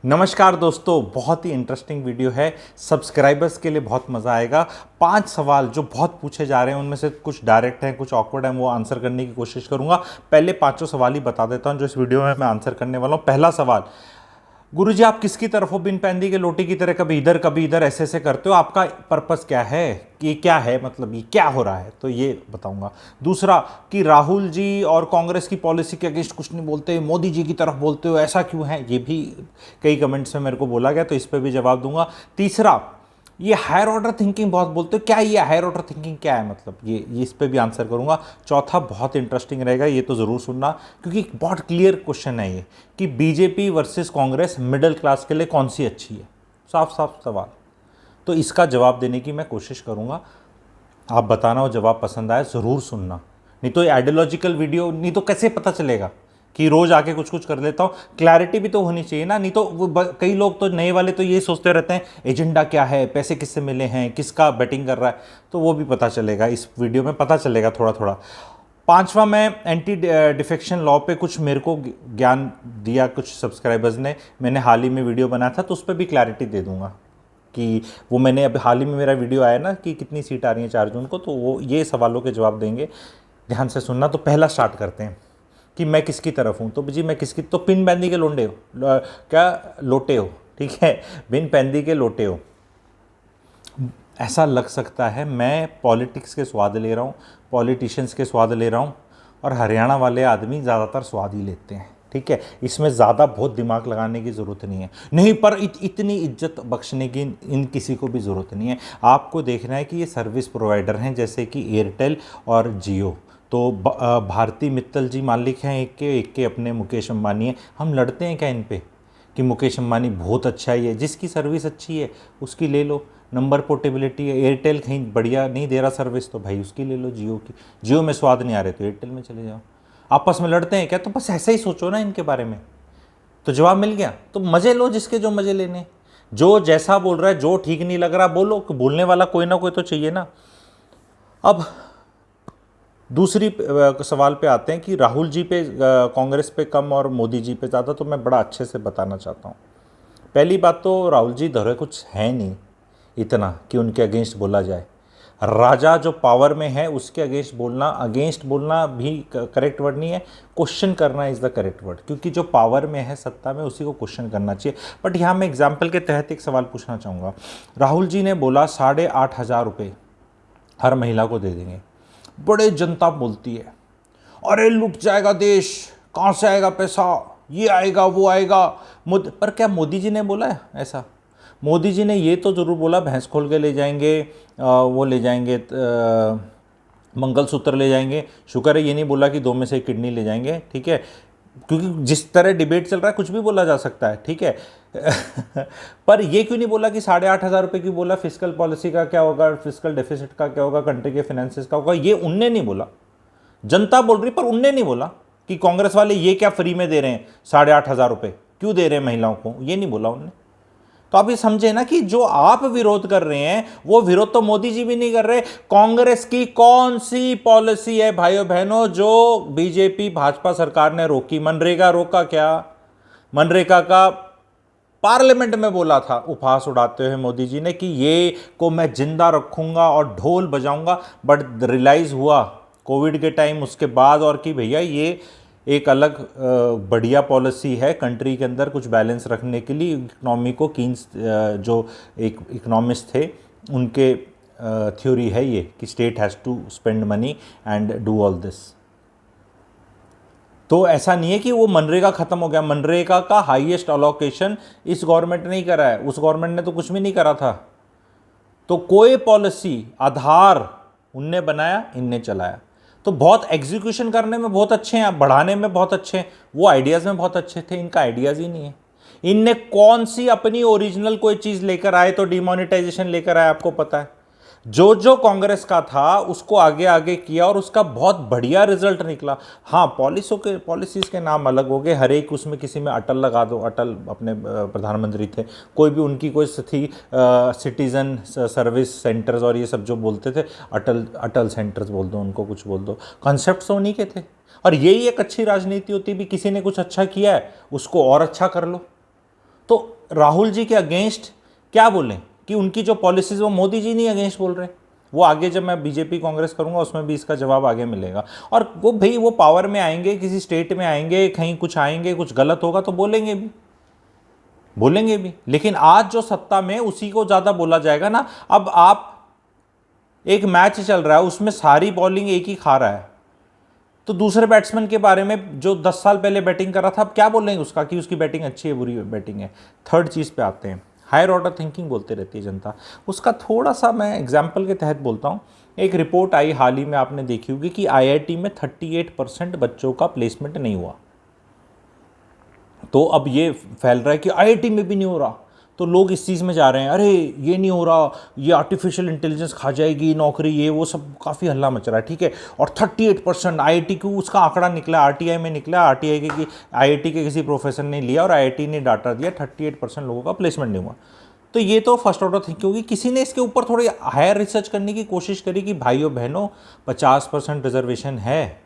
नमस्कार दोस्तों, बहुत ही इंटरेस्टिंग वीडियो है। सब्सक्राइबर्स के लिए बहुत मज़ा आएगा। 5 सवाल जो बहुत पूछे जा रहे हैं उनमें से कुछ डायरेक्ट हैं, कुछ ऑकवर्ड हैं, वो आंसर करने की कोशिश करूंगा। पहले पांचों सवाल ही बता देता हूं जो इस वीडियो में मैं आंसर करने वाला हूं। पहला सवाल, गुरुजी आप किसकी तरफ हो? बिन पैंदी के लोटी की तरह कभी इधर ऐसे ऐसे करते हो, आपका पर्पस क्या है? कि क्या है, मतलब ये क्या हो रहा है, तो ये बताऊंगा। दूसरा, कि राहुल जी और कांग्रेस की पॉलिसी के अगेंस्ट कुछ नहीं बोलते, मोदी जी की तरफ बोलते हो, ऐसा क्यों है? ये भी कई कमेंट्स में मेरे को बोला गया, तो इस पर भी जवाब दूंगा। तीसरा, ये हायर ऑर्डर थिंकिंग बहुत बोलते हो, क्या ये हायर ऑर्डर थिंकिंग क्या है, मतलब ये इस पे भी आंसर करूंगा। चौथा, बहुत इंटरेस्टिंग रहेगा, ये तो ज़रूर सुनना क्योंकि बहुत क्लियर क्वेश्चन है ये, कि BJP versus Congress middle class के लिए कौन सी अच्छी है। साफ साफ सवाल, तो इसका जवाब देने की मैं कोशिश करूंगा। आप बताना वो जवाब पसंद आए, ज़रूर सुनना, नहीं तो ये आइडियोलॉजिकल वीडियो, नहीं तो कैसे पता चलेगा कि रोज आके कुछ कुछ कर लेता हूँ। क्लैरिटी भी तो होनी चाहिए ना, नहीं तो कई लोग तो नए वाले तो ये सोचते रहते हैं एजेंडा क्या है, पैसे किससे मिले हैं, किसका बैटिंग कर रहा है, तो वो भी पता चलेगा इस वीडियो में, पता चलेगा थोड़ा थोड़ा। पांचवा, मैं एंटी डिफेक्शन लॉ पे कुछ मेरे को ज्ञान दिया कुछ सब्सक्राइबर्स ने, मैंने हाल ही में वीडियो बनाया था, तो उस पर भी क्लैरिटी दे दूंगा कि वो मैंने अभी हाल ही में मेरा वीडियो आया ना कि कितनी सीट आ रही है 4 जून को, तो वो ये सवालों के जवाब देंगे। ध्यान से सुनना। तो पहला स्टार्ट करते हैं कि मैं किसकी तरफ हूँ। तो जी मैं किसकी, तो पिन पैंदी के लोंडे हो, क्या लोटे हो, ठीक है, बिन पैंदी के लोटे हो। ऐसा लग सकता है मैं पॉलिटिक्स के स्वाद ले रहा हूँ, पॉलिटिशियंस के स्वाद ले रहा हूँ, और हरियाणा वाले आदमी ज़्यादातर स्वाद ही लेते हैं, ठीक है। इसमें ज़्यादा बहुत दिमाग लगाने की ज़रूरत नहीं है, नहीं पर इतनी इज्जत बख्शने की इन किसी को भी ज़रूरत नहीं है। आपको देखना है कि ये सर्विस प्रोवाइडर हैं, जैसे कि एयरटेल और जियो। तो भारती मित्तल जी मालिक हैं एक के अपने मुकेश अंबानी हैं। हम लड़ते हैं क्या इन पे कि मुकेश अंबानी बहुत अच्छा है, जिसकी सर्विस अच्छी है उसकी ले लो। नंबर पोर्टेबिलिटी है, एयरटेल कहीं बढ़िया नहीं दे रहा सर्विस तो भाई उसकी ले लो, जियो की। जियो में स्वाद नहीं आ रहे तो एयरटेल में चले जाओ। आपस में लड़ते हैं क्या? तो बस ऐसा ही सोचो ना इनके बारे में, तो जवाब मिल गया। तो मज़े लो जिसके जो मज़े लेने, जो जैसा बोल रहा है, जो ठीक नहीं लग रहा बोलो, बोलने वाला कोई ना कोई तो चाहिए ना। अब दूसरी सवाल पे आते हैं कि राहुल जी पे कांग्रेस पे कम और मोदी जी पे ज़्यादा, तो मैं बड़ा अच्छे से बताना चाहता हूँ। पहली बात तो राहुल जी धरे कुछ है नहीं इतना कि उनके अगेंस्ट बोला जाए। राजा जो पावर में है उसके अगेंस्ट बोलना भी करेक्ट वर्ड नहीं है, क्वेश्चन करना इज़ द करेक्ट वर्ड, क्योंकि जो पावर में है, सत्ता में, उसी को क्वेश्चन करना चाहिए। बट यहाँ मैं एग्जाम्पल के तहत एक सवाल पूछना चाहूँगा। राहुल जी ने बोला 8,500 रुपये हर महिला को दे देंगे। बड़े जनता बोलती है अरे लुट जाएगा देश, कहाँ से आएगा पैसा, ये आएगा वो आएगा। पर क्या मोदी जी ने बोला है ऐसा? मोदी जी ने ये तो ज़रूर बोला भैंस खोल के ले जाएंगे, वो ले जाएंगे, मंगलसूत्र ले जाएंगे। शुक्र है ये नहीं बोला कि 2 में से एक किडनी ले जाएंगे, ठीक है, क्योंकि जिस तरह डिबेट चल रहा है कुछ भी बोला जा सकता है, ठीक है। पर ये क्यों नहीं बोला कि 8,500 रुपये क्यों बोला? फिस्कल पॉलिसी का क्या होगा, फिस्कल डेफिसिट का क्या होगा, कंट्री के फाइनेंसेस का होगा, ये उनने नहीं बोला। जनता बोल रही, पर उनने नहीं बोला कि कांग्रेस वाले ये क्या फ्री में दे रहे हैं, 8,500 रुपये क्यों दे रहे हैं महिलाओं को, ये नहीं बोला उनने। तो आप ये समझे ना कि जो आप विरोध कर रहे हैं वो विरोध तो मोदी जी भी नहीं कर रहे। कांग्रेस की कौन सी पॉलिसी है भाइयों बहनों जो बीजेपी भाजपा सरकार ने रोकी? मनरेगा रोका क्या? मनरेगा का पार्लियामेंट में बोला था उपहास उड़ाते हुए मोदी जी ने कि ये को मैं जिंदा रखूंगा और ढोल बजाऊंगा। बट रियलाइज हुआ कोविड के टाइम उसके बाद और कि भैया ये एक अलग बढ़िया पॉलिसी है कंट्री के अंदर कुछ बैलेंस रखने के लिए। इकोनॉमी को कीन्स जो एक इकोनॉमिस्ट थे उनके थ्योरी है ये कि state has to spend money and do all this. तो ऐसा नहीं है कि वो मनरेगा खत्म हो गया। मनरेगा का हाईएस्ट अलोकेशन इस गवर्नमेंट ने ही करा है, उस गवर्नमेंट ने तो कुछ भी नहीं करा था। तो कोई पॉलिसी आधार उनने बनाया, इनने चलाया। तो बहुत एग्जीक्यूशन करने में बहुत अच्छे हैं, बढ़ाने में बहुत अच्छे हैं, वो आइडियाज़ में बहुत अच्छे थे, इनका आइडियाज़ ही नहीं है। इनने कौन सी अपनी ओरिजिनल कोई चीज़ लेकर आए? तो डिमोनेटाइजेशन लेकर आए, आपको पता है। जो कांग्रेस का था उसको आगे आगे किया और उसका बहुत बढ़िया रिजल्ट निकला। हाँ, पॉलिसीज़ के नाम अलग हो गए, हर एक उसमें किसी में अटल लगा दो। अटल अपने प्रधानमंत्री थे, कोई भी उनकी कोई थी सिटीज़न सर्विस सेंटर्स और ये सब जो बोलते थे, अटल सेंटर्स बोल दो, उनको कुछ बोल दो, कॉन्सेप्ट तो उन्हीं के थे। और यही एक अच्छी राजनीति होती भी, किसी ने कुछ अच्छा किया है उसको और अच्छा कर लो। तो राहुल जी के अगेंस्ट क्या बोलें कि उनकी जो पॉलिसीज वो मोदी जी नहीं अगेंस्ट बोल रहे। वो आगे जब मैं बीजेपी कांग्रेस करूंगा उसमें भी इसका जवाब आगे मिलेगा। और वो भाई वो पावर में आएंगे, किसी स्टेट में आएंगे, कहीं कुछ आएंगे, कुछ गलत होगा तो बोलेंगे भी, बोलेंगे भी। लेकिन आज जो सत्ता में उसी को ज़्यादा बोला जाएगा ना। अब आप एक मैच चल रहा है, उसमें सारी बॉलिंग एक ही खा रहा है, तो दूसरे बैट्समैन के बारे में जो 10 साल पहले बैटिंग कर रहा था, अब क्या बोलेंगे उसका कि उसकी बैटिंग अच्छी है, बुरी बैटिंग है। थर्ड चीज़ पे आते हैं, हायर ऑर्डर थिंकिंग बोलते रहती है जनता। उसका थोड़ा सा मैं एग्जाम्पल के तहत बोलता हूँ। एक रिपोर्ट आई हाल ही में, आपने देखी होगी कि आईआईटी में 38% बच्चों का प्लेसमेंट नहीं हुआ। तो अब ये फैल रहा है कि आईआईटी में भी नहीं हो रहा, तो लोग इस चीज़ में जा रहे हैं, अरे ये नहीं हो रहा, ये आर्टिफिशियल इंटेलिजेंस खा जाएगी नौकरी, ये वो सब काफ़ी हल्ला मच रहा है, ठीक है। और 38% आईआईटी को उसका आंकड़ा निकला, आरटीआई में निकला, आरटीआई के आईआईटी के किसी प्रोफेसर ने लिया और आईआईटी ने डाटा दिया 38% लोगों का प्लेसमेंट नहीं हुआ। तो ये तो फर्स्ट ऑर्डर थिंकिंग होगी। किसी ने इसके ऊपर थोड़ी हायर रिसर्च करने की कोशिश करी कि भाइयों बहनों 50% रिजर्वेशन है,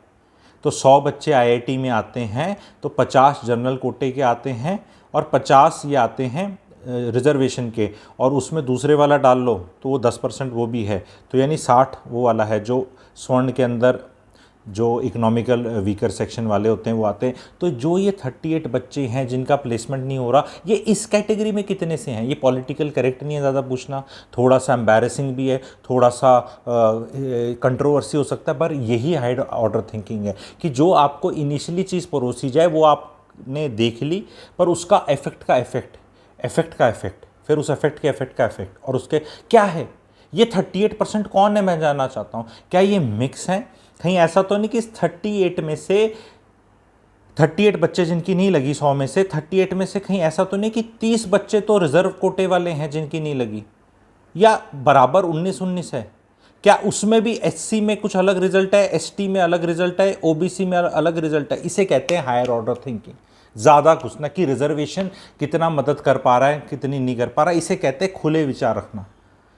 तो 100 बच्चे आईआईटी में आते हैं तो 50 जनरल कोटे के आते हैं और 50 ये आते हैं रिजर्वेशन के, और उसमें दूसरे वाला डाल लो तो वो 10% वो भी है, तो यानी 60 वो वाला है जो स्वर्ण के अंदर जो इकोनॉमिकल वीकर सेक्शन वाले होते हैं वो आते हैं। तो जो ये 38 बच्चे हैं जिनका प्लेसमेंट नहीं हो रहा, ये इस कैटेगरी में कितने से हैं? ये पॉलिटिकल करेक्ट नहीं है ज़्यादा पूछना, थोड़ा सा एम्बैरेसिंग भी है, थोड़ा सा कंट्रोवर्सी हो सकता है, पर यही हायर ऑर्डर थिंकिंग है कि जो आपको इनिशियली चीज़ परोसी जाए वो आपने देख ली, पर उसका इफेक्ट का इफेक्ट, फिर उस इफेक्ट के इफेक्ट का इफेक्ट, और उसके क्या है। ये 38% कौन है, मैं जानना चाहता हूँ। क्या ये मिक्स हैं? कहीं ऐसा तो नहीं कि इस 38 में से 38 बच्चे जिनकी नहीं लगी, 100 में से 38 में से कहीं ऐसा तो नहीं कि 30 बच्चे तो रिजर्व कोटे वाले हैं जिनकी नहीं लगी, या बराबर 19-19 है? क्या उसमें भी एससी में कुछ अलग रिजल्ट है, एसटी में अलग रिजल्ट है, ओबीसी में अलग रिजल्ट है? इसे कहते हैं हायर ऑर्डर थिंकिंग। ज़्यादा कुछ ना कि रिजर्वेशन कितना मदद कर पा रहा है, कितनी नहीं कर पा रहा, इसे कहते हैं खुले विचार रखना।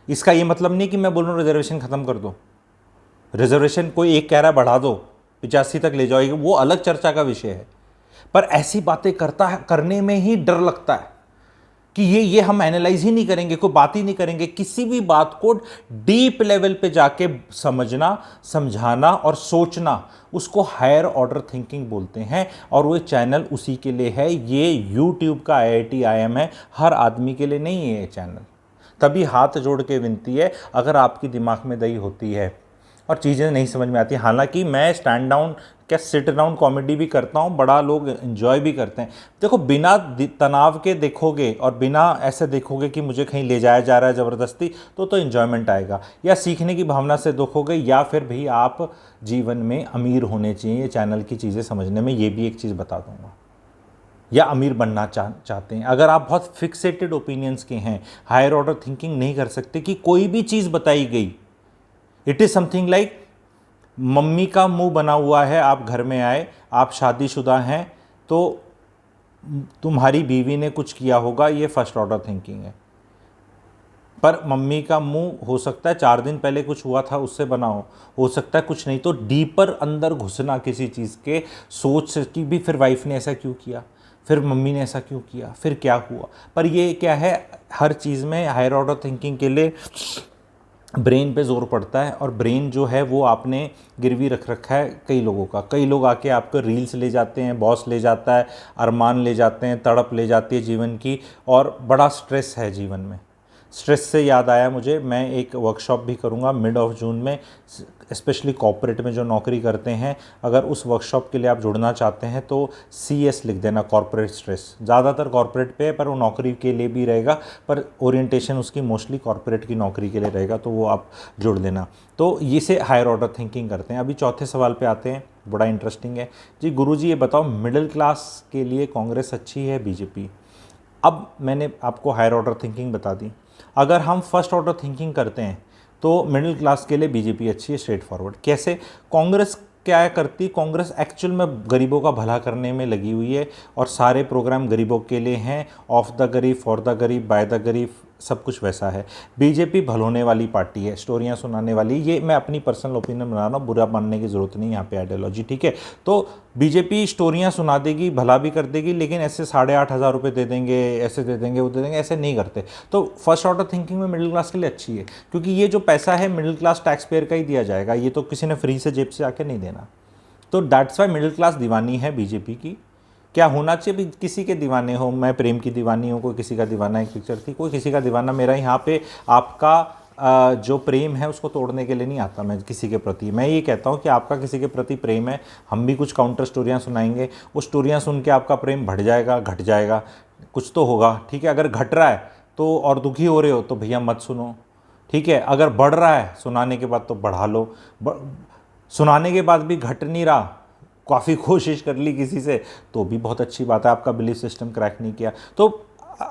इसका ये मतलब नहीं कि मैं बोल रहा हूँ रिजर्वेशन ख़त्म कर दो। रिजर्वेशन कोई एक कह रहा है बढ़ा दो, 85 तक ले जाओ, वो अलग चर्चा का विषय है। पर ऐसी बातें करने में ही डर लगता है कि ये हम एनालाइज ही नहीं करेंगे, कोई बात ही नहीं करेंगे। किसी भी बात को डीप लेवल पे जाके समझना, समझाना और सोचना, उसको हायर ऑर्डर थिंकिंग बोलते हैं। और वो चैनल उसी के लिए है। ये यूट्यूब का IIT IIM है, हर आदमी के लिए नहीं है ये चैनल। तभी हाथ जोड़ के विनती है, अगर आपकी दिमाग में दही होती है और चीज़ें नहीं समझ में आती, हालांकि मैं स्टैंड डाउन क्या सिट डाउन कॉमेडी भी करता हूँ, बड़ा लोग एंजॉय भी करते हैं। देखो, बिना तनाव के देखोगे और बिना ऐसे देखोगे कि मुझे कहीं ले जाया जा रहा है ज़बरदस्ती, तो एंजॉयमेंट आएगा, या सीखने की भावना से देखोगे, या फिर भी आप जीवन में अमीर होने चाहिए चैनल की चीज़ें समझने में। ये भी एक चीज़ बता दूंगा, या अमीर बनना चाहते हैं। अगर आप बहुत फिक्सेटेड ओपिनियंस के हैं, हायर ऑर्डर थिंकिंग नहीं कर सकते कि कोई भी चीज़ बताई गई, it is something like mummy का मुंह बना हुआ है, आप घर में आए, आप शादीशुदा हैं, तो तुम्हारी बीवी ने कुछ किया होगा, ये फर्स्ट ऑर्डर थिंकिंग है। पर मम्मी का मुंह हो सकता है 4 दिन पहले कुछ हुआ था उससे बना हो सकता है कुछ नहीं। तो डीपर अंदर घुसना किसी चीज़ के सोच से कि भी फिर वाइफ ने ऐसा क्यों किया, फिर मम्मी ने ऐसा क्यों किया, फिर क्या हुआ। पर ये क्या है, हर चीज़ में हायर ऑर्डर थिंकिंग के लिए ब्रेन पे जोर पड़ता है, और ब्रेन जो है वो आपने गिरवी रख रखा है कई लोगों का। कई लोग आके आपको रील्स ले जाते हैं, बॉस ले जाता है, अरमान ले जाते हैं, तड़प ले जाती है जीवन की, और बड़ा स्ट्रेस है जीवन में। स्ट्रेस से याद आया मुझे, मैं एक वर्कशॉप भी करूंगा मिड ऑफ जून में, स्पेशली कॉर्पोरेट में जो नौकरी करते हैं। अगर उस वर्कशॉप के लिए आप जुड़ना चाहते हैं तो CS लिख देना, कॉर्पोरेट स्ट्रेस। ज़्यादातर कॉर्पोरेट पे है, पर वो नौकरी के लिए भी रहेगा, पर ओरिएंटेशन उसकी मोस्टली कॉर्पोरेट की नौकरी के लिए रहेगा, तो वो आप जुड़ लेना। तो ये से हायर ऑर्डर थिंकिंग करते हैं। अभी चौथे सवाल पे आते हैं, बड़ा इंटरेस्टिंग है जी। गुरुजी ये बताओ, मिडिल क्लास के लिए कांग्रेस अच्छी है बीजेपी? अब मैंने आपको हायर ऑर्डर थिंकिंग बता दी। अगर हम फर्स्ट ऑर्डर थिंकिंग करते हैं तो मिडिल क्लास के लिए बीजेपी अच्छी है, स्ट्रेट फॉरवर्ड। कैसे? कांग्रेस क्या करती, कांग्रेस एक्चुअल में गरीबों का भला करने में लगी हुई है, और सारे प्रोग्राम गरीबों के लिए हैं, ऑफ द गरीब, फॉर द गरीब, बाय द गरीब, सब कुछ वैसा है। बीजेपी भलोने वाली पार्टी है, स्टोरियां सुनाने वाली। ये मैं अपनी पर्सनल ओपिनियन बना रहा हूँ, बुरा मानने की ज़रूरत नहीं यहाँ पे आइडियोलॉजी, ठीक है। तो बीजेपी स्टोरियां सुना देगी, भला भी कर देगी, लेकिन ऐसे 8,500 रुपये दे देंगे, ऐसे दे देंगे, वो दे देंगे, ऐसे नहीं करते। तो फर्स्ट ऑर्डर थिंकिंग में मिडिल क्लास के लिए अच्छी है, क्योंकि ये जो पैसा है मिडिल क्लास टैक्स पेयर का ही दिया जाएगा, ये तो किसी ने फ्री से जेब से आके नहीं देना। तो दैट्स वाई मिडिल क्लास दीवानी है बीजेपी की। क्या होना चाहिए भी, किसी के दीवाने हो, मैं प्रेम की दीवानी हूँ, कोई किसी का दीवाना, एक पिक्चर थी, कोई किसी का दीवाना। मेरा यहाँ पे आपका जो प्रेम है उसको तोड़ने के लिए नहीं आता मैं किसी के प्रति। मैं ये कहता हूँ कि आपका किसी के प्रति प्रेम है, हम भी कुछ काउंटर स्टोरियाँ सुनाएंगे, वो स्टोरियाँ सुन के आपका प्रेम बढ़ जाएगा, घट जाएगा, कुछ तो होगा, ठीक है। अगर घट रहा है तो और दुखी हो रहे हो तो भैया मत सुनो, ठीक है। अगर बढ़ रहा है सुनाने के बाद तो बढ़ा लो, सुनाने के बाद भी घट नहीं रहा, काफ़ी कोशिश कर ली किसी से, तो भी बहुत अच्छी बात है, आपका बिलीफ सिस्टम क्रैक नहीं किया। तो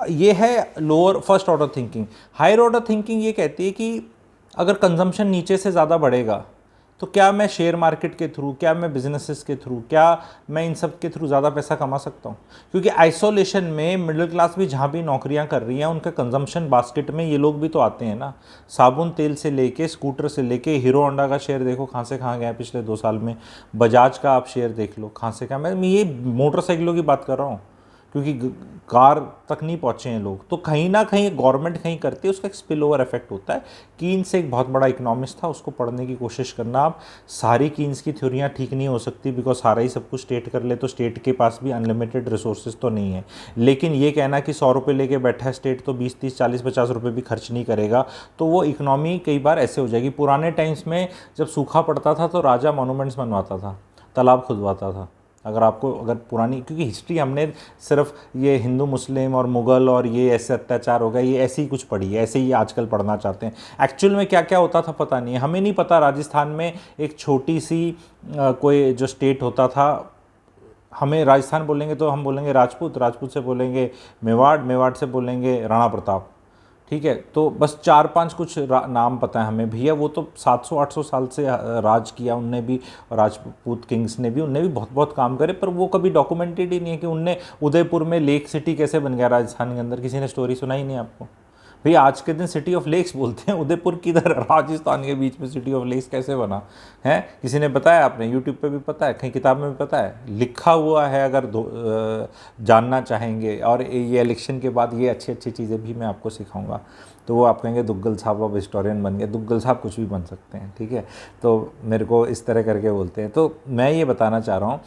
ये है lower first order thinking. Higher order thinking ये कहती है कि अगर कंजम्पशन नीचे से ज़्यादा बढ़ेगा तो क्या मैं शेयर मार्केट के थ्रू, क्या मैं बिजनेसेस के थ्रू, क्या मैं इन सब के थ्रू ज़्यादा पैसा कमा सकता हूँ। क्योंकि आइसोलेशन में मिडिल क्लास भी जहाँ भी नौकरियाँ कर रही हैं, उनके कंजम्पशन बास्केट में ये लोग भी तो आते हैं ना। साबुन तेल से लेके, स्कूटर से लेके, हीरो होंडा का शेयर देखो कहाँ से कहाँ गया पिछले 2 साल में, बजाज का आप शेयर देख लो कहाँ से कहाँ। मैं ये मोटरसाइकिलों की बात कर रहा हूँ, क्योंकि कार तक नहीं पहुँचे हैं लोग। तो कहीं ना कहीं गवर्नमेंट कहीं करती है, उसका एक स्पिल ओवर इफेक्ट होता है। कीन्स एक बहुत बड़ा इकोनॉमिस्ट था, उसको पढ़ने की कोशिश करना आप। सारी कीन्स की थ्योरियाँ ठीक नहीं हो सकती, बिकॉज सारा ही सब कुछ स्टेट कर ले तो स्टेट के पास भी अनलिमिटेड रिसोर्सेज तो नहीं है। लेकिन ये कहना कि 100 रुपये लेके बैठा है स्टेट तो 20, 30, 40, 50 रुपये भी खर्च नहीं करेगा, तो वो इकोनॉमी कई बार ऐसे हो जाएगी। पुराने टाइम्स में जब सूखा पड़ता था तो राजा मॉन्यूमेंट्स बनवाता था, तालाब खुदवाता था। अगर पुरानी, क्योंकि हिस्ट्री हमने सिर्फ ये हिंदू मुस्लिम और मुग़ल और ये ऐसे अत्याचार हो गए, ये ऐसे ही कुछ पढ़ी है, ऐसे ही आजकल पढ़ना चाहते हैं। एक्चुअल में क्या क्या होता था पता नहीं है, हमें नहीं पता। राजस्थान में एक छोटी सी कोई जो स्टेट होता था, हमें राजस्थान बोलेंगे तो हम बोलेंगे राजपूत, राजपूत से बोलेंगे मेवाड़, मेवाड़ से बोलेंगे राणा प्रताप, ठीक है। तो बस 4-5 कुछ नाम पता है हमें। भैया वो तो 700-800 साल से राज किया उनने भी, राजपूत किंग्स ने भी, उनने भी बहुत बहुत काम करे, पर वो कभी डॉक्यूमेंटेड ही नहीं है कि उनने उदयपुर में लेक सिटी कैसे बन गया राजस्थान के अंदर, किसी ने स्टोरी सुनाई नहीं आपको। भैया आज के दिन सिटी ऑफ लेक्स बोलते हैं, उदयपुर किधर, राजस्थान के बीच में सिटी ऑफ लेक्स कैसे बना है, किसी ने बताया? आपने यूट्यूब पे भी पता है, कहीं किताब में भी पता है, लिखा हुआ है। अगर जानना चाहेंगे, और ये इलेक्शन के बाद ये अच्छी अच्छी चीज़ें भी मैं आपको सिखाऊंगा, तो वो आप कहेंगे दुग्गल साहब अब हिस्टोरियन बन गए। दुग्गल साहब कुछ भी बन सकते हैं, ठीक है। तो मेरे को इस तरह करके बोलते हैं। तो मैं ये बताना चाह रहा हूँ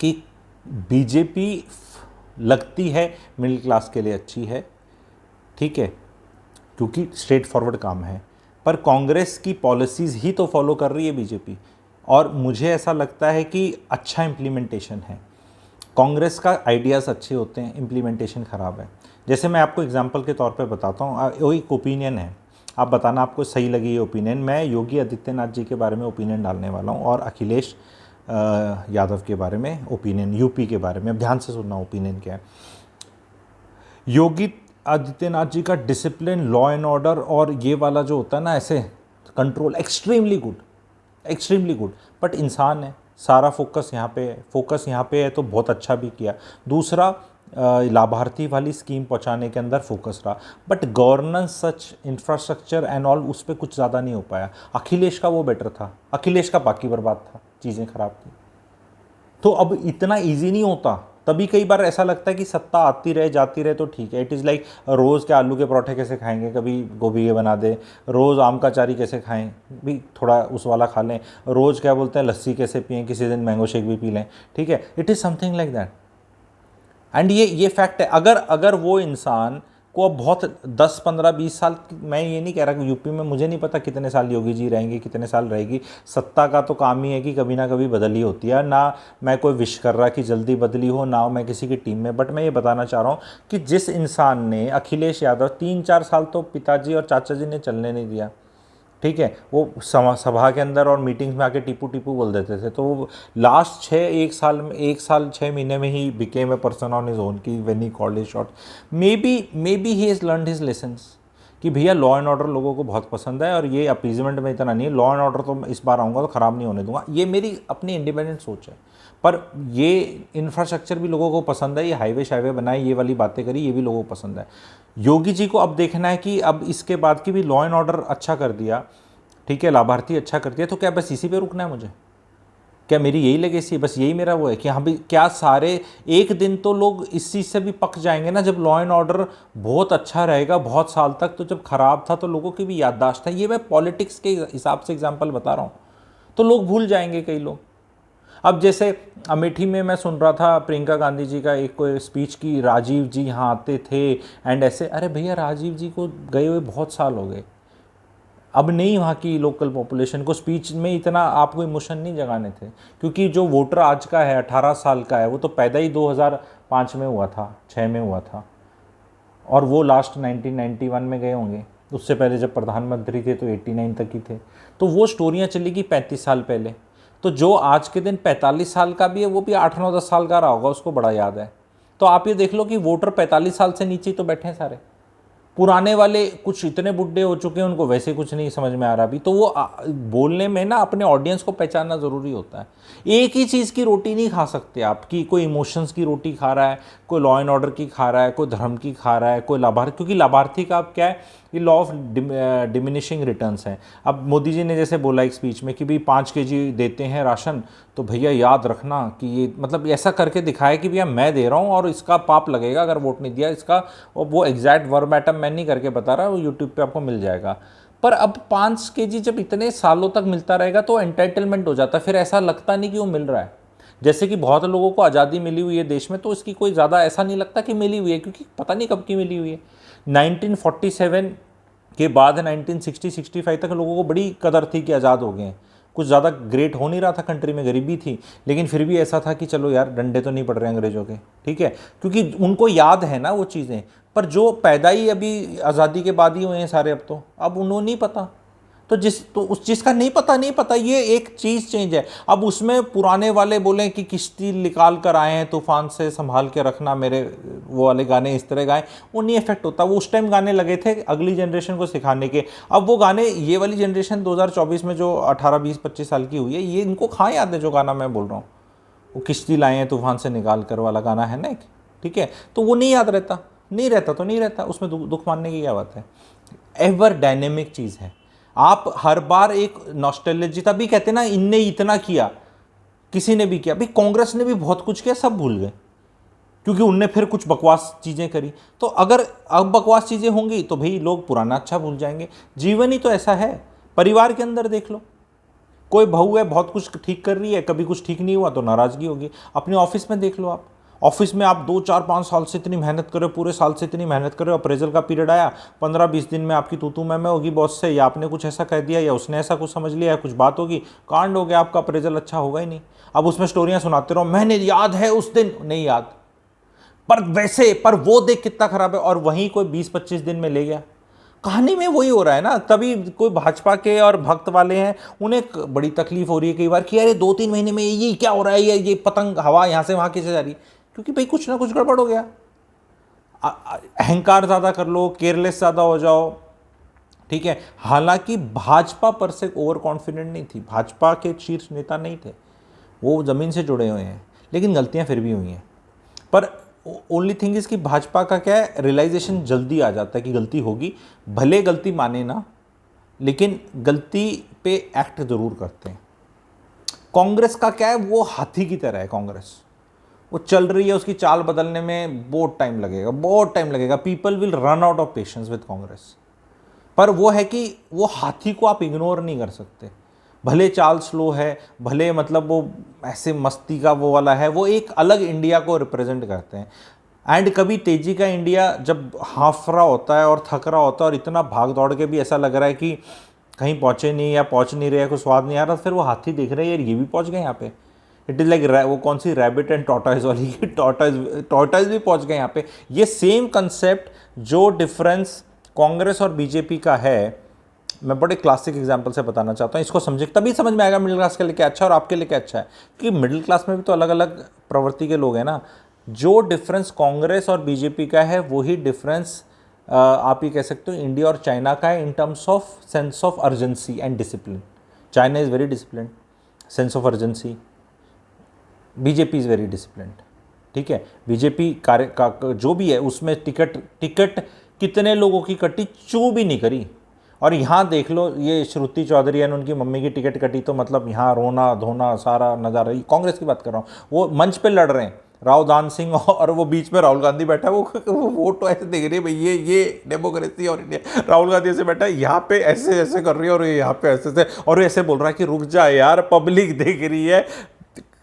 कि बीजेपी लगती है मिडिल क्लास के लिए अच्छी है, ठीक है, क्योंकि स्ट्रेट फॉरवर्ड काम है। पर कांग्रेस की पॉलिसीज़ ही तो फॉलो कर रही है बीजेपी, और मुझे ऐसा लगता है कि अच्छा इम्प्लीमेंटेशन है। कांग्रेस का आइडियाज़ अच्छे होते हैं, इम्प्लीमेंटेशन ख़राब है। जैसे मैं आपको एग्जांपल के तौर पे बताता हूँ, वो एक ओपिनियन है, आप बताना आपको सही लगी ये ओपिनियन। मैं योगी आदित्यनाथ जी के बारे में ओपिनियन डालने वाला हूँ, और अखिलेश यादव के बारे में ओपिनियन, यूपी के बारे में। अब ध्यान से सुनना ओपिनियन क्या है। योगी आदित्यनाथ जी का डिसिप्लिन, लॉ एंड ऑर्डर और ये वाला जो होता है ना, ऐसे control, extremely good, extremely good. But इंसान है, सारा फोकस यहाँ पे है, फोकस यहाँ पे है, तो बहुत अच्छा भी किया। दूसरा, लाभार्थी वाली स्कीम पहुँचाने के अंदर फोकस रहा, but governance, such infrastructure and all, उस पर कुछ ज़्यादा नहीं हो पाया। अखिलेश का वो बेटर था, अखिलेश का बाकी बर्बाद था, चीज़ें खराब थी। तो अब इतना ईजी नहीं होता, तभी कई बार ऐसा लगता है कि सत्ता आती रहे जाती रहे तो ठीक है। इट इज़ लाइक रोज़ के आलू के पराठे कैसे खाएंगे, कभी गोभी के बना दे। रोज़ आम का चारी कैसे खाएं, भी थोड़ा उस वाला खा लें। रोज़ क्या बोलते हैं, लस्सी कैसे पिएं, किसी दिन मैंगो शेक भी पी लें, ठीक है। It is something like that. And ये फैक्ट है। अगर वो इंसान को अब बहुत 10, 15, 20 साल, मैं ये नहीं कह रहा कि यूपी में मुझे नहीं पता कितने साल योगी जी रहेंगे, कितने साल रहेगी। सत्ता का तो काम ही है कि कभी ना कभी बदली होती है ना। मैं कोई विश कर रहा कि जल्दी बदली हो ना, मैं किसी की टीम में। बट मैं ये बताना चाह रहा हूँ कि जिस इंसान ने, अखिलेश यादव, 3-4 साल तो पिताजी और चाचा जी ने चलने नहीं दिया, ठीक है। वो सभा के अंदर और मीटिंग्स में आके टीपू टीपू बोल देते थे। तो वो लास्ट 1 साल 6 महीने में ही became a person on his own, की when he called his shot. Maybe he has learned his lessons, कि भैया लॉ एंड ऑर्डर लोगों को बहुत पसंद है, और ये अपीजमेंट में इतना नहीं है। लॉ एंड ऑर्डर तो इस बार आऊँगा तो ख़राब नहीं होने दूंगा, ये मेरी अपनी इंडिपेंडेंट सोच है। पर ये इंफ्रास्ट्रक्चर भी लोगों को पसंद है, ये हाईवे बनाए, ये वाली बातें करी, ये भी लोगों को पसंद है। योगी जी को अब देखना है कि अब इसके बाद की भी लॉ एंड ऑर्डर अच्छा कर दिया, ठीक है, लाभार्थी अच्छा कर दिया, तो क्या बस इसी पे रुकना है मुझे? क्या मेरी यही लेगेसी है? बस यही मेरा वो है कि हाँ भाई, क्या सारे एक दिन तो लोग इस चीज़ से भी पक जाएंगे ना, जब लॉ एंड ऑर्डर बहुत अच्छा रहेगा बहुत साल तक, तो जब खराब था तो लोगों की भी याददाश्त है, ये मैं पॉलिटिक्स के हिसाब से एग्जाम्पल बता रहा हूँ, तो लोग भूल जाएंगे कई लोग। अब जैसे अमेठी में मैं सुन रहा था प्रियंका गांधी जी का एक कोई स्पीच की, राजीव जी यहाँ आते थे एंड ऐसे, अरे भैया राजीव जी को गए हुए बहुत साल हो गए, अब नहीं वहाँ की लोकल पॉपुलेशन को स्पीच में इतना आपको इमोशन नहीं जगाने थे, क्योंकि जो वोटर आज का है 18 साल का है, वो तो पैदा ही 2005 में हुआ था, 6 में हुआ था, और वो लास्ट 1991 में गए होंगे, उससे पहले जब प्रधानमंत्री थे तो 89 तक ही थे, तो वो स्टोरियाँ चलेगी 35 साल पहले। तो जो आज के दिन 45 साल का भी है, वो भी 8-9-10 साल का रहा होगा, उसको बड़ा याद है। तो आप ये देख लो कि वोटर 45 साल से नीचे तो बैठे हैं सारे, पुराने वाले कुछ इतने बुढ़े हो चुके हैं, उनको वैसे कुछ नहीं समझ में आ रहा अभी, तो वो बोलने में ना अपने ऑडियंस को पहचानना ज़रूरी होता है। एक ही चीज़ की रोटी नहीं खा सकते आप, कि कोई इमोशंस की रोटी खा रहा है, कोई लॉ एंड ऑर्डर की खा रहा है, कोई धर्म की खा रहा है, कोई लाभार्थी, क्योंकि लाभार्थी का अब क्या है, ये लॉ ऑफ डिमिनिशिंग रिटर्न्स है। अब मोदी जी ने जैसे बोला एक स्पीच में कि भाई 5 केजी देते हैं राशन, तो भैया याद रखना कि ये मतलब ऐसा करके दिखाया कि भैया मैं दे रहा हूँ और इसका पाप लगेगा अगर वोट नहीं दिया इसका, और वो एग्जैक्ट वर्बैटम मैं नहीं करके बता रहा, वो यूट्यूब पे आपको मिल जाएगा। पर अब 5 केजी जब इतने सालों तक मिलता रहेगा तो एंटाइटलमेंट हो जाता है, फिर ऐसा लगता नहीं कि वो मिल रहा है। जैसे कि बहुत लोगों को आज़ादी मिली हुई है देश में, तो इसकी कोई ज़्यादा ऐसा नहीं लगता कि मिली हुई है, क्योंकि पता नहीं कब की मिली हुई है। 1947 के बाद 1960-65 तक लोगों को बड़ी कदर थी कि आज़ाद हो गए हैं, कुछ ज़्यादा ग्रेट हो नहीं रहा था, कंट्री में गरीबी थी, लेकिन फिर भी ऐसा था कि चलो यार डंडे तो नहीं पड़ रहे अंग्रेज़ों के, ठीक है, क्योंकि उनको याद है ना वो चीज़ें। पर जो पैदा ही अभी आज़ादी के बाद ही हुए हैं सारे, अब उन्होंने नहीं पता, तो उस चीज़ का नहीं पता, ये एक चीज़ चेंज है। अब उसमें पुराने वाले बोलें कि किश्ती निकाल कर आए हैं तूफान से, संभाल के रखना मेरे, वो वाले गाने इस तरह गाए, वो नहीं इफेक्ट होता। वो उस टाइम गाने लगे थे अगली जनरेशन को सिखाने के। अब वो गाने, ये वाली जनरेशन 2024 में जो 18, 20, 25 साल की हुई है, ये इनको कहाँ याद है जो गाना मैं बोल रहा हूँ, वो किश्ती लाए हैं तूफान से निकाल कर वाला गाना है ना एक, ठीक है, तो वो नहीं याद रहता, नहीं रहता तो नहीं रहता, उसमें दुख मानने की क्या बात है। एवर डायनेमिक चीज़ है, आप हर बार एक नॉस्टैल्जिया, तभी कहते हैं ना इनने इतना किया, किसी ने भी किया, भाई कांग्रेस ने भी बहुत कुछ किया, सब भूल गए, क्योंकि उनने फिर कुछ बकवास चीज़ें करी। तो अगर अब बकवास चीज़ें होंगी तो भाई लोग पुराना अच्छा भूल जाएंगे। जीवन ही तो ऐसा है, परिवार के अंदर देख लो, कोई बहू है बहुत कुछ ठीक कर रही है, कभी कुछ ठीक नहीं हुआ तो नाराज़गी होगी। अपने ऑफिस में देख लो, आप ऑफिस में आप 2, 4, 5 साल से इतनी मेहनत कर रहे हो, पूरे साल से इतनी मेहनत कर रहे हो, अप्रेजल का पीरियड आया, 15-20 दिन में आपकी तू मैं होगी बॉस से, या आपने कुछ ऐसा कह दिया या उसने ऐसा कुछ समझ लिया, या कुछ बात होगी, कांड हो गया, आपका अप्रेजल अच्छा होगा ही नहीं। अब उसमें स्टोरियाँ सुनाते रहो, मैंने याद है उस दिन, नहीं याद, पर वो देख कितना खराब है, और वहीं कोई 20-25 दिन में ले गया। कहानी में वही हो रहा है ना, तभी कोई भाजपा के और भक्त वाले हैं, उन्हें बड़ी तकलीफ हो रही है कई बार कि अरे 2-3 महीने में ये क्या हो रहा है, ये पतंग हवा यहाँ से वहाँ कैसे जा रही है, क्योंकि भाई कुछ ना कुछ गड़बड़ हो गया। अहंकार ज़्यादा कर लो, केयरलेस ज़्यादा हो जाओ, ठीक है। हालांकि भाजपा पर से ओवर कॉन्फिडेंट नहीं थी, भाजपा के शीर्ष नेता नहीं थे, वो ज़मीन से जुड़े हुए हैं, लेकिन गलतियां फिर भी हुई हैं। पर ओनली थिंग इज़ कि भाजपा का क्या है, रियलाइजेशन जल्दी आ जाता है कि गलती होगी, भले गलती माने ना, लेकिन गलती पे एक्ट ज़रूर करते हैं। कांग्रेस का क्या है, वो हाथी की तरह है कांग्रेस, वो चल रही है, उसकी चाल बदलने में बहुत टाइम लगेगा, बहुत टाइम लगेगा। People will run out of patience with Congress. पर वो है कि वो हाथी को आप इग्नोर नहीं कर सकते, भले चाल स्लो है, भले मतलब वो ऐसे मस्ती का वो वाला है, वो एक अलग इंडिया को रिप्रेजेंट करते हैं। एंड कभी तेजी का इंडिया जब हाफ रहा होता है और थक रहा होता है और इतना भाग दौड़ के भी ऐसा लग रहा है कि कहीं पहुँचे नहीं या पहुँच नहीं रहे, कुछ स्वाद नहीं आ रहा, फिर वो हाथी देख रहे हैं यार ये भी पहुँच गए यहाँ पे। इट इज़ लाइक वो कौन सी रैबिट एंड टॉर्टॉइज वाली, टॉर्टॉइज भी पहुँच गए यहाँ पे। ये सेम कंसेप्ट, जो डिफरेंस कांग्रेस और बीजेपी का है, मैं बड़े क्लासिक एग्जांपल से बताना चाहता हूँ, इसको समझे तभी समझ में आएगा मिडिल क्लास के लिए क्या अच्छा और आपके लिए क्या अच्छा है। क्योंकि मिडिल क्लास में भी तो अलग अलग प्रवृत्ति के लोग हैं ना। जो डिफरेंस कांग्रेस और बीजेपी का है, वही डिफरेंस आप ये कह सकते हो इंडिया और चाइना का है, in terms of sense of urgency and discipline. China is very discipline, sense of urgency, BJP is very disciplined, ठीक है। बीजेपी कार्य का जो भी है उसमें टिकट कितने लोगों की कटी, चू भी नहीं करी। और यहाँ देख लो, ये श्रुति चौधरी यानी उनकी मम्मी की टिकट कटी तो मतलब यहाँ रोना धोना सारा नज़ारा। कांग्रेस की बात कर रहा हूँ, वो मंच पे लड़ रहे हैं, राव दान सिंह और वो बीच में राहुल गांधी बैठा है, वो वोट तो ऐसे देख रही है भाई, ये डेमोक्रेसी और इंडिया। राहुल गांधी ऐसे बैठा है, यहाँ पे ऐसे ऐसे कर रही है और यहाँ पे ऐसे ऐसे, और ऐसे बोल रहा है कि रुक जा यार, पब्लिक देख रही है।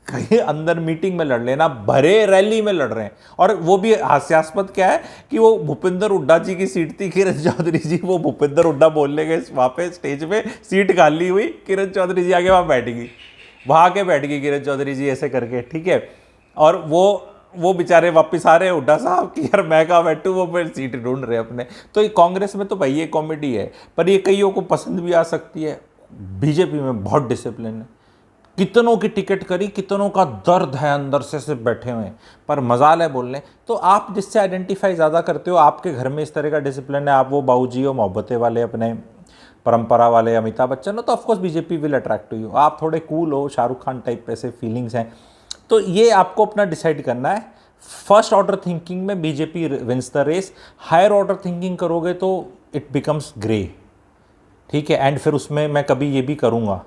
कहीं अंदर मीटिंग में लड़ लेना, भरे रैली में लड़ रहे हैं। और वो भी हास्यास्पद क्या है कि वो भूपेंद्र हुड्डा जी की सीट थी, किरण चौधरी जी वो भूपेंद्र हुड्डा बोलने गए वहाँ पे स्टेज पे, सीट खाली हुई, किरण चौधरी जी आगे वहाँ बैठ गई, वहाँ आके बैठ गई किरण चौधरी जी ऐसे करके, ठीक है। और वो बेचारे वापस आ रहे हैं हुड्डा साहब कि यार मैं कहाँ बैठूँ, वो फिर सीट ढूंढ रहे अपने। तो ये कांग्रेस में तो भाई ये कॉमेडी है, पर ये कईयों को पसंद भी आ सकती है। बीजेपी में बहुत डिसिप्लिन है, कितनों की टिकट करी, कितनों का दर्द है अंदर से बैठे हुए हैं, पर मजाल है बोलने। तो आप जिससे आइडेंटिफाई ज़्यादा करते हो, आपके घर में इस तरह का डिसिप्लिन है, आप वो बाबूजी हो मोहब्बतें वाले, अपने परंपरा वाले अमिताभ बच्चन हो, तो of course BJP will attract to you. आप थोड़े कूल हो, शाहरुख खान टाइप ऐसे फीलिंग्स हैं, तो ये आपको अपना डिसाइड करना है। फर्स्ट ऑर्डर थिंकिंग में BJP wins the race, higher order thinking करोगे तो इट बिकम्स ग्रे, ठीक है। एंड फिर उसमें मैं कभी ये भी करूँगा,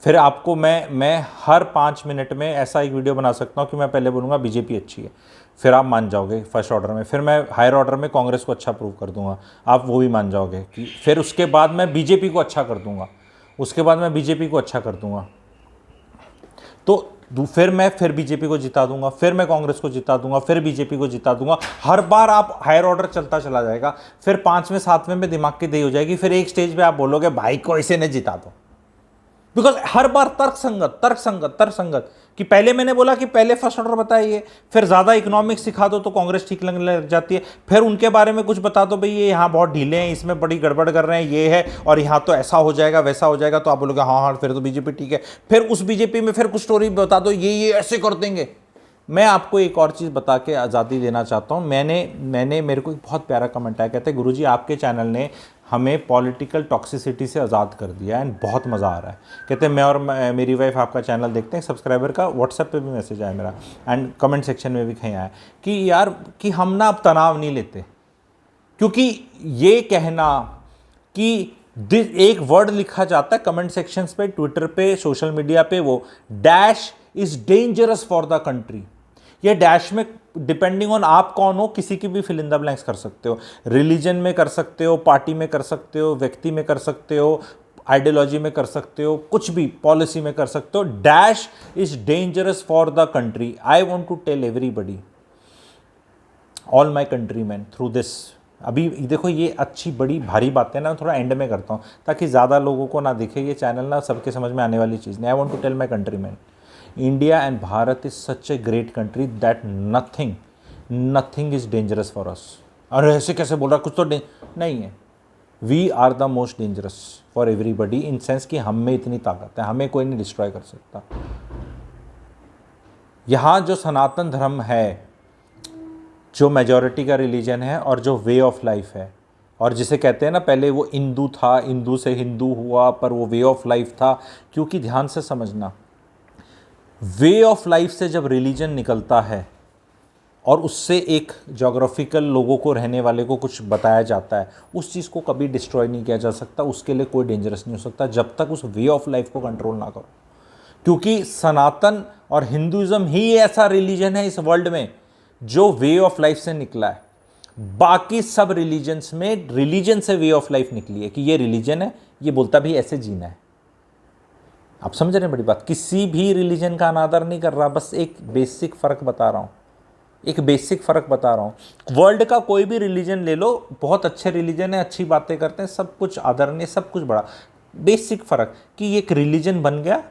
फिर आपको मैं हर 5 मिनट में ऐसा एक वीडियो बना सकता हूँ कि मैं पहले बोलूँगा बीजेपी अच्छी है, फिर आप मान जाओगे फर्स्ट ऑर्डर में, फिर मैं हायर ऑर्डर में कांग्रेस को अच्छा प्रूव कर दूंगा, आप वो भी मान जाओगे कि फिर उसके बाद मैं बीजेपी को अच्छा कर दूंगा, उसके बाद मैं बीजेपी को अच्छा कर दूंगा, तो फिर बीजेपी को जिता दूंगा, फिर मैं कांग्रेस को जिता दूंगा, फिर बीजेपी को जिता दूंगा। हर बार आप हायर ऑर्डर चलता चला जाएगा, फिर 5वें 7वें में दिमाग की दही हो जाएगी, फिर एक स्टेज पे आप बोलोगे भाई को ऐसे ने जिता दो, बिकॉज हर बार तर्क संगत कि पहले मैंने बोला कि पहले फर्स्ट ऑर्डर बताइए, फिर ज़्यादा इकोनॉमिक्स सिखा दो तो कांग्रेस ठीक लगने लग जाती है, फिर उनके बारे में कुछ बता दो भाई ये यहाँ बहुत ढीले हैं, इसमें बड़ी गड़बड़ कर रहे हैं, ये है और यहाँ तो ऐसा हो जाएगा वैसा हो जाएगा, तो आप बोलोगे हाँ हाँ फिर तो बीजेपी ठीक है। फिर उस बीजेपी में फिर कुछ स्टोरी बता दो, ये ऐसे कर देंगे। मैं आपको एक और चीज़ बता के आज़ादी देना चाहता हूँ। मेरे को एक बहुत प्यारा कमेंट आया, कहते हैं गुरुजी आपके चैनल ने हमें पॉलिटिकल टॉक्सिसिटी से आज़ाद कर दिया एंड बहुत मज़ा आ रहा है। कहते हैं मैं और मेरी वाइफ आपका चैनल देखते हैं, सब्सक्राइबर का व्हाट्सएप पे भी मैसेज आया मेरा एंड कमेंट सेक्शन में भी कहीं आया कि यार कि हम ना अब तनाव नहीं लेते, क्योंकि ये कहना कि एक वर्ड लिखा जाता है कमेंट सेक्शंस पे, ट्विटर पे, सोशल मीडिया पे, वो dash is dangerous for the country. ये डैश में डिपेंडिंग ऑन आप कौन हो, किसी की भी फिल इन द ब्लैंक्स कर सकते हो, रिलीजन में कर सकते हो, पार्टी में कर सकते हो, व्यक्ति में कर सकते हो, आइडियोलॉजी में कर सकते हो, कुछ भी पॉलिसी में कर सकते हो। Dash is dangerous for the country. I want to tell everybody, all my country man through this. अभी देखो ये अच्छी बड़ी भारी बातें ना थोड़ा एंड में करता हूँ ताकि ज़्यादा लोगों को ना दिखे, ये चैनल ना सबके समझ में आने वाली चीज़ नहीं। I want to tell my country man, India and Bharat is such a great country that nothing is dangerous for us। और ऐसे कैसे बोल रहा, कुछ तो नहीं है। We are the most dangerous for everybody in sense कि हम में इतनी ताकत है, हमें कोई नहीं डिस्ट्रॉय कर सकता। यहाँ जो सनातन धर्म है, जो मेजॉरिटी का रिलीजन है और जो वे ऑफ लाइफ है, और जिसे कहते हैं ना पहले वो हिंदू था, हिंदू से हिंदू हुआ, पर वो वे ऑफ लाइफ था। क्योंकि ध्यान से समझना, वे ऑफ लाइफ से जब रिलीजन निकलता है और उससे एक जोग्राफिकल लोगों को रहने वाले को कुछ बताया जाता है, उस चीज़ को कभी डिस्ट्रॉय नहीं किया जा सकता, उसके लिए कोई डेंजरस नहीं हो सकता जब तक उस वे ऑफ लाइफ को कंट्रोल ना करो। क्योंकि सनातन और हिंदुज़म ही ऐसा रिलीजन है इस वर्ल्ड में जो वे ऑफ लाइफ से निकला है। बाकी सब रिलीजन्स में रिलीजन से वे ऑफ लाइफ निकली है कि ये रिलीजन है, ये बोलता भी ऐसे जीना है। आप समझ रहे हैं बड़ी बात, किसी भी रिलीजन का अनादर नहीं कर रहा, बस एक बेसिक फ़र्क बता रहा हूँ, एक बेसिक फ़र्क बता रहा हूँ। वर्ल्ड का कोई भी रिलीजन ले लो, बहुत अच्छे रिलीजन है, अच्छी बातें करते हैं, सब कुछ आदरणीय, सब कुछ बड़ा। बेसिक फ़र्क कि एक रिलीजन बन गया,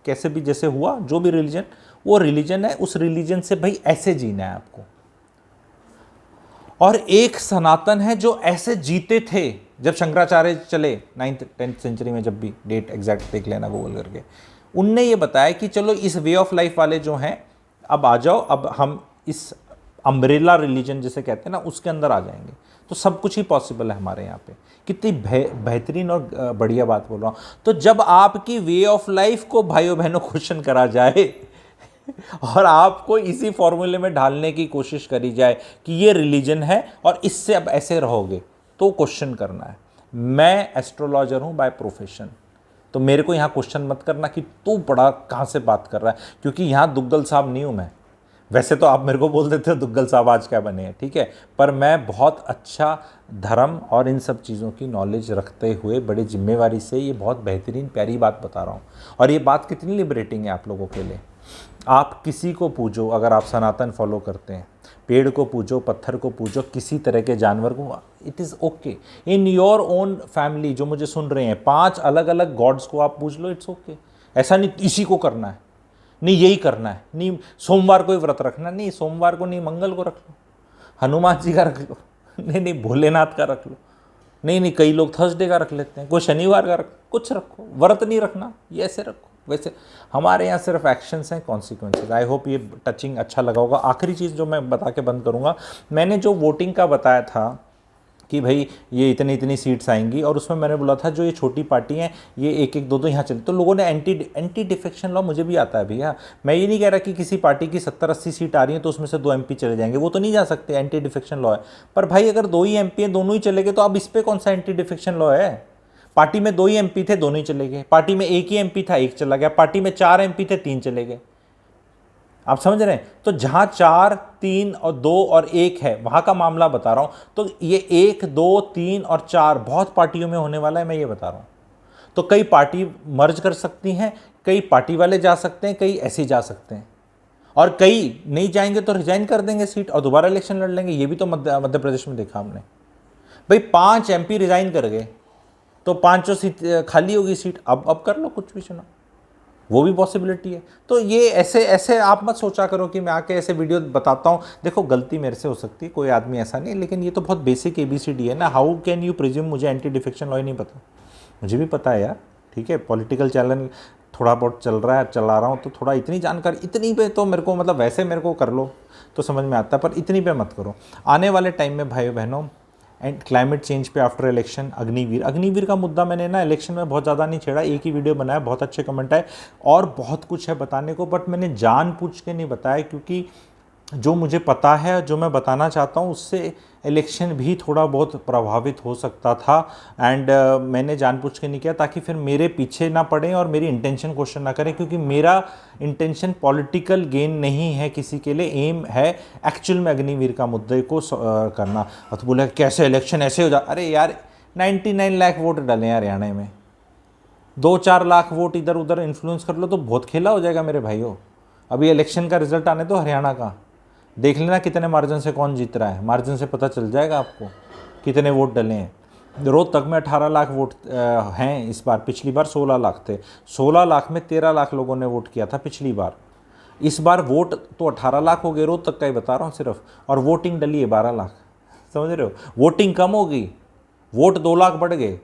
कैसे भी जैसे हुआ, जो भी रिलीजन, वो रिलीजन है, उस रिलीजन से भाई ऐसे जीना है आपको। और एक सनातन है जो ऐसे जीते थे जब शंकराचार्य चले 9th 10th सेंचुरी में, जब भी डेट एग्जैक्ट देख लेना गूगल करके, उनने ये बताया कि चलो इस वे ऑफ लाइफ वाले जो हैं अब आ जाओ, अब हम इस अम्ब्रेला रिलीजन जिसे कहते हैं ना उसके अंदर आ जाएंगे, तो सब कुछ ही पॉसिबल है हमारे यहाँ पे। कितनी बेहतरीन और बढ़िया बात बोल रहा हूँ। तो जब आपकी वे ऑफ लाइफ को भाइयों बहनों क्वेश्चन करा जाए और आपको इसी फॉर्मूले में ढालने की कोशिश करी जाए कि ये रिलीजन है और इससे अब ऐसे रहोगे, तो क्वेश्चन करना है। मैं एस्ट्रोलॉजर हूं बाय प्रोफेशन, तो मेरे को यहां क्वेश्चन मत करना कि तू बड़ा कहां से बात कर रहा है, क्योंकि यहां दुग्गल साहब नहीं हूं मैं। वैसे तो आप मेरे को बोल देते हो दुग्गल साहब आज क्या बने हैं, ठीक है, पर मैं बहुत अच्छा धर्म और इन सब चीज़ों की नॉलेज रखते हुए बड़ी जिम्मेवारी से ये बहुत बेहतरीन प्यारी बात बता रहा हूँ। और ये बात कितनी लिबरेटिंग है आप लोगों के लिए। आप किसी को पूजो, अगर आप सनातन फॉलो करते हैं, पेड़ को पूजो, पत्थर को पूजो, किसी तरह के जानवर को, it is okay in your own family. जो मुझे सुन रहे हैं, 5 अलग अलग गॉड्स को आप पूज लो, इट्स ओके। ऐसा नहीं इसी को करना है, नहीं यही करना है, नहीं सोमवार को ही व्रत रखना, नहीं सोमवार को नहीं मंगल को रख लो, हनुमान जी का रख लो, नहीं नहीं भोलेनाथ का रख लो, नहीं नहीं कई लोग थर्सडे का रख लेते हैं, कोई शनिवार का रख, कुछ रखो, व्रत नहीं रखना, ये ऐसे रखो। वैसे हमारे यहाँ सिर्फ एक्शंस हैं, कॉन्सिक्वेंसेज। आई होप ये टचिंग अच्छा लगा होगा। आखिरी चीज़ जो मैं बता के बंद करूँगा, मैंने जो वोटिंग का बताया था कि भाई ये इतनी इतनी सीट्स आएंगी, और उसमें मैंने बोला था जो ये छोटी पार्टी हैं ये एक एक दो दो यहाँ चले, तो लोगों ने एंटी डिफेक्शन लॉ, मुझे भी आता है भैया, मैं ये नहीं कह रहा कि किसी पार्टी की 70-80 सीट आ रही है तो उसमें से 2 MP चले जाएंगे, वो तो नहीं जा सकते, एंटी डिफेक्शन लॉ है। पर भाई अगर 2 ही MP हैं, दोनों ही चले गए, तो अब इस पर कौन सा एंटी डिफेक्शन लॉ है। पार्टी में 2 ही MP थे, दोनों ही चले गए, पार्टी में 1 ही MP था, 1 चला गया, पार्टी में 4 MP थे, 3 चले गए। आप समझ रहे हैं, तो जहां 4, 3 और 2 और 1 है, वहां का मामला बता रहा हूं। तो ये 1, 2, 3 और 4 बहुत पार्टियों में होने वाला है, मैं ये बता रहा हूं। तो कई पार्टी मर्ज कर सकती हैं, कई पार्टी वाले जा सकते हैं, कई ऐसे जा सकते हैं, और कई नहीं जाएंगे तो रिजाइन कर देंगे सीट और दोबारा इलेक्शन लड़ लेंगे। ये भी तो मध्य प्रदेश में देखा हमने। भाई 5 MP रिजाइन कर गए तो 5 सीट खाली होगी सीट, अब कर लो कुछ भी चुनाव, वो भी पॉसिबिलिटी है। तो ये ऐसे ऐसे आप मत सोचा करो कि मैं आके ऐसे वीडियो बताता हूँ। देखो गलती मेरे से हो सकती है, कोई आदमी ऐसा नहीं, लेकिन ये तो बहुत बेसिक ABCD है ना। हाउ कैन यू प्रिज्यूम मुझे एंटी डिफेक्शन लॉ ही नहीं पता। मुझे भी पता है यार, ठीक है, पॉलिटिकल चैनल थोड़ा बहुत चल रहा है, चला रहा हूँ, तो थोड़ा इतनी जानकारी, इतनी पे तो मेरे को, मतलब वैसे मेरे को कर लो तो समझ में आता है, पर इतनी पे मत करो। आने वाले टाइम में भाइयों बहनों, एंड क्लाइमेट चेंज पे आफ्टर इलेक्शन, अग्निवीर का मुद्दा मैंने ना इलेक्शन में बहुत ज़्यादा नहीं छेड़ा, एक ही वीडियो बनाया, बहुत अच्छे कमेंट आए और बहुत कुछ है बताने को, बट मैंने जानबूझ के नहीं बताया, क्योंकि जो मुझे पता है, जो मैं बताना चाहता हूँ, उससे इलेक्शन भी थोड़ा बहुत प्रभावित हो सकता था। एंड मैंने जानबूझ के नहीं किया ताकि फिर मेरे पीछे ना पड़ें और मेरी इंटेंशन क्वेश्चन ना करें, क्योंकि मेरा इंटेंशन पॉलिटिकल गेन नहीं है किसी के लिए, एम है एक्चुअल में अग्निवीर का मुद्दे को करना। और तो बोले कैसे इलेक्शन ऐसे हो जा, अरे यार 99 लाख वोट डाले हैं हरियाणा में, 2-4 लाख वोट इधर उधर इन्फ्लुएंस कर लो तो बहुत खेला हो जाएगा मेरे भाइयों। अभी इलेक्शन का रिजल्ट आने दो हरियाणा का, देख लेना कितने मार्जिन से कौन जीत रहा है, मार्जिन से पता चल जाएगा आपको कितने वोट डले हैं। रोहतक में 18 लाख वोट हैं इस बार, पिछली बार 16 लाख थे, 16 लाख में 13 लाख लोगों ने वोट किया था पिछली बार। इस बार वोट तो 18 लाख हो गए, रोहतक का ही बता रहा हूँ सिर्फ, और वोटिंग डली है 12 लाख। समझ रहे हो, वोटिंग कम होगी, वोट 2 लाख बढ़ गए।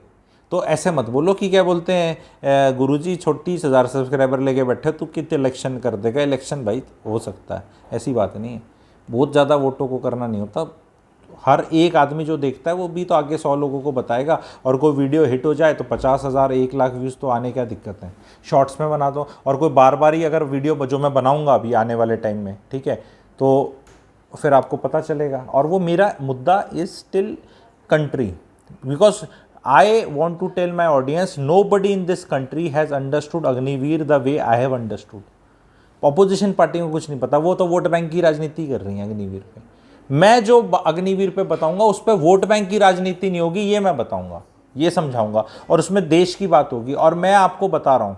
तो ऐसे मत बोलो कि क्या बोलते हैं गुरुजी 36,000 सब्सक्राइबर लेके बैठे तो कितने इलेक्शन कर देगा। इलेक्शन भाई हो सकता है, ऐसी बात नहीं है, बहुत ज़्यादा वोटों को करना नहीं होता। हर एक आदमी जो देखता है वो भी तो आगे 100 लोगों को बताएगा, और कोई वीडियो हिट हो जाए तो 50,000 1 लाख व्यूज़ तो आने क्या दिक्कत है। शॉर्ट्स में बना दो, और कोई बार बार ही अगर वीडियो जो मैं बनाऊंगा अभी आने वाले टाइम में, ठीक है, तो फिर आपको पता चलेगा। और वो मेरा मुद्दा is still country, because I want to tell my audience, nobody in this country has understood Agniveer the way I have understood। Opposition party को कुछ नहीं पता, वो तो वोट बैंक की राजनीति कर रही है अग्निवीर पे। मैं जो अग्निवीर पे बताऊंगा उस पर वोट बैंक की राजनीति नहीं होगी, ये मैं बताऊंगा, ये समझाऊंगा, और उसमें देश की बात होगी। और मैं आपको बता रहा हूँ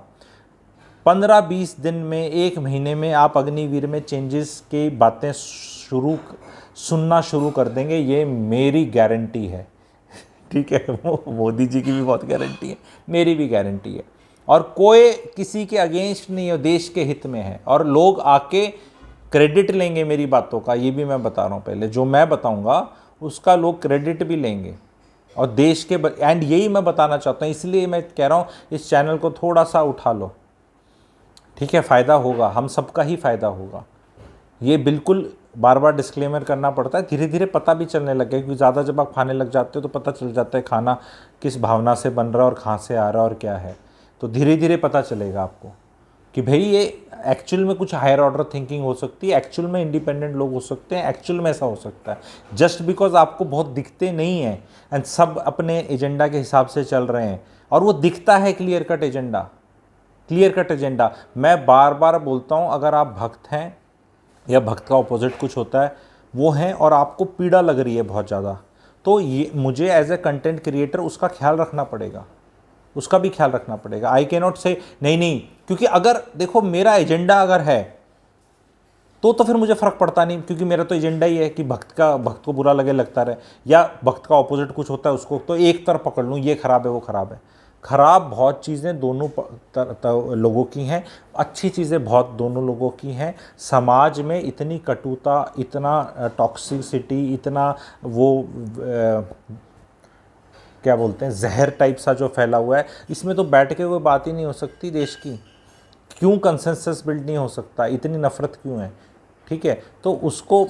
15-20 दिन में, 1 महीने में आप अग्निवीर में चेंजेस की बातें सुनना शुरू कर देंगे, ये मेरी गारंटी है, ठीक है। वो मोदी जी की भी बहुत गारंटी है, मेरी भी गारंटी है, और कोई किसी के अगेंस्ट नहीं है, देश के हित में है, और लोग आके क्रेडिट लेंगे मेरी बातों का, ये भी मैं बता रहा हूँ। पहले जो मैं बताऊँगा उसका लोग क्रेडिट भी लेंगे, और देश के एंड यही मैं बताना चाहता हूँ, इसलिए मैं कह रहा हूँ इस चैनल को थोड़ा सा उठा लो, ठीक है, फ़ायदा होगा, हम सबका ही फ़ायदा होगा। ये बिल्कुल बार बार डिस्क्लेमर करना पड़ता है, धीरे धीरे पता भी चलने लग गया, क्योंकि ज़्यादा जब आप खाने लग जाते हो तो पता चल जाता है खाना किस भावना से बन रहा है और कहाँ से आ रहा है और क्या है। तो धीरे धीरे पता चलेगा आपको कि कि भाई ये एक्चुअल में कुछ हायर ऑर्डर थिंकिंग हो सकती है, एक्चुअल में इंडिपेंडेंट लोग हो सकते हैं, एक्चुअल में ऐसा हो सकता है। जस्ट बिकॉज आपको बहुत दिखते नहीं हैं एंड सब अपने एजेंडा के हिसाब से चल रहे हैं, और वो दिखता है clear cut agenda, clear cut agenda. मैं बार बार बोलता हूँ, अगर आप भक्त हैं या भक्त का ऑपोजिट कुछ होता है वो हैं, और आपको पीड़ा लग रही है बहुत ज़्यादा, तो ये मुझे एज ए कंटेंट क्रिएटर उसका ख्याल रखना पड़ेगा, उसका भी ख्याल रखना पड़ेगा। आई कैन नॉट से नहीं नहीं, क्योंकि अगर देखो मेरा एजेंडा अगर है तो फिर मुझे फ़र्क पड़ता नहीं, क्योंकि मेरा तो एजेंडा ही है कि भक्त को बुरा लगे लगता रहे, या भक्त का ऑपोजिट कुछ होता है उसको तो एक तरफ पकड़ लूँ, ये खराब है वो खराब है। खराब बहुत चीज़ें दोनों लोगों की हैं, अच्छी चीज़ें बहुत दोनों लोगों की हैं। समाज में इतनी कटुता, इतना टॉक्सिसिटी, इतना वो क्या बोलते हैं जहर टाइप सा जो फैला हुआ है, इसमें तो बैठ के कोई बात ही नहीं हो सकती देश की। क्यों कंसेंसस बिल्ड नहीं हो सकता, इतनी नफ़रत क्यों है? ठीक है, तो उसको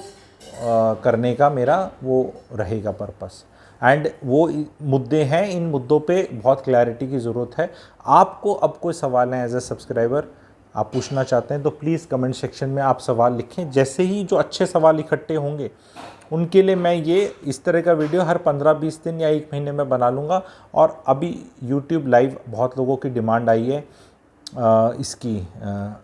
करने का मेरा वो रहेगा पर्पस, एंड वो मुद्दे हैं, इन मुद्दों पे बहुत क्लैरिटी की ज़रूरत है। आपको अब कोई सवाल है एज ए सब्सक्राइबर आप पूछना चाहते हैं तो प्लीज़ कमेंट सेक्शन में आप सवाल लिखें। जैसे ही जो अच्छे सवाल इकट्ठे होंगे उनके लिए मैं ये इस तरह का वीडियो हर 15-20 दिन या 1 महीने में बना लूँगा। और अभी यूट्यूब लाइव बहुत लोगों की डिमांड आई है इसकी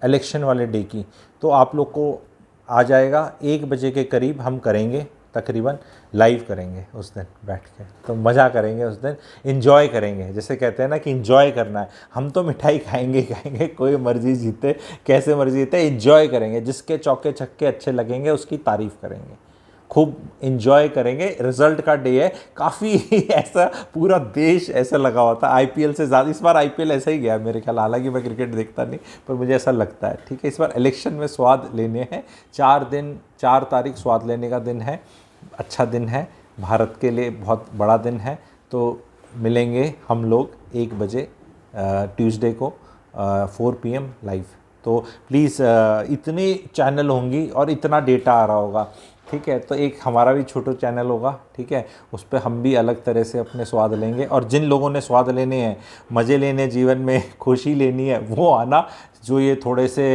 इलेक्शन वाले डे की, तो आप लोग को आ जाएगा 1 बजे के करीब हम करेंगे, तकरीबन लाइव करेंगे उस दिन बैठ के, तो मज़ा करेंगे उस दिन, इन्जॉय करेंगे। जैसे कहते हैं ना कि इन्जॉय करना है, हम तो मिठाई खाएंगे खाएंगे, कोई मर्जी जीते कैसे मर्जी जीते, इन्जॉय करेंगे। जिसके चौके छक्के अच्छे लगेंगे उसकी तारीफ़ करेंगे, खूब इन्जॉय करेंगे। रिजल्ट का डे है, काफ़ी ऐसा पूरा देश ऐसा लगा हुआ था, आईपीएल से ज़्यादा इस बार आईपीएल ऐसा ही गया मेरे ख्याल, हालांकि मैं क्रिकेट देखता नहीं पर मुझे ऐसा लगता है। ठीक है, इस बार इलेक्शन में स्वाद लेने हैं, 4 तारीख स्वाद लेने का दिन है, अच्छा दिन है, भारत के लिए बहुत बड़ा दिन है। तो मिलेंगे हम लोग 1 बजे ट्यूसडे को 4 PM लाइव। तो प्लीज़ इतने चैनल होंगी और इतना डेटा आ रहा होगा, ठीक है, तो एक हमारा भी छोटा चैनल होगा, ठीक है, उस पर हम भी अलग तरह से अपने स्वाद लेंगे। और जिन लोगों ने स्वाद लेने हैं, मज़े लेने, जीवन में खुशी लेनी है, वो आना। जो ये थोड़े से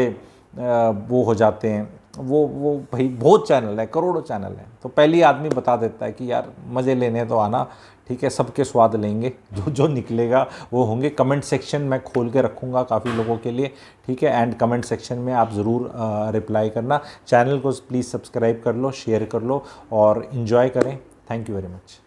वो हो जाते हैं, वो भाई बहुत चैनल है, करोड़ों चैनल हैं, तो पहली आदमी बता देता है कि यार मज़े लेने तो आना, ठीक है, सबके स्वाद लेंगे, जो निकलेगा वो होंगे। कमेंट सेक्शन मैं खोल के रखूँगा काफ़ी लोगों के लिए, ठीक है, एंड कमेंट सेक्शन में आप ज़रूर रिप्लाई करना। चैनल को प्लीज़ सब्सक्राइब कर लो, शेयर कर लो और इन्जॉय करें। Thank you very much.